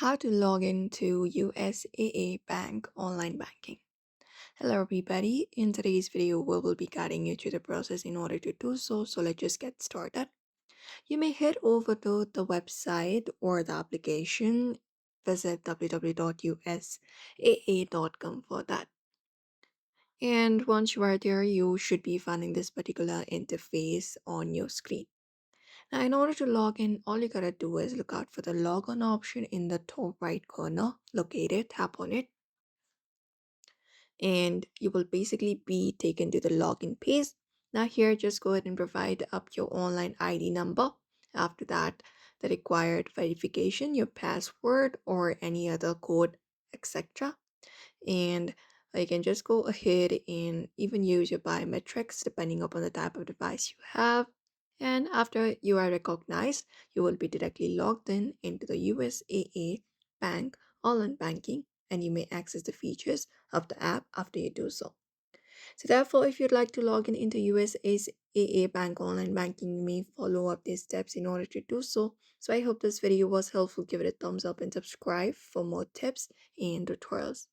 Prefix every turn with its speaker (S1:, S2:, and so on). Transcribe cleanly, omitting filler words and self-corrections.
S1: How to log into USAA Bank Online Banking. Hello everybody, in today's video we will be guiding you through the process in order to do so, so let's just get started. You may head over to the website or the application, visit www.usaa.com for that. And once you are there, you should be finding this particular interface on your screen. Now, in order to log in, all you gotta do is look out for the logon option in the top right corner, locate it, tap on it, and you will basically be taken to the login page. Now, here, just go ahead and provide up your online ID number. After that, the required verification, your password, or any other code, etc. And you can just go ahead and even use your biometrics depending upon the type of device you have. And after you are recognized, you will be directly logged in into the USAA Bank Online Banking, and you may access the features of the app after you do so. So therefore, if you'd like to log in into USAA Bank Online Banking, you may follow up these steps in order to do so. So I hope this video was helpful. Give it a thumbs up and subscribe for more tips and tutorials.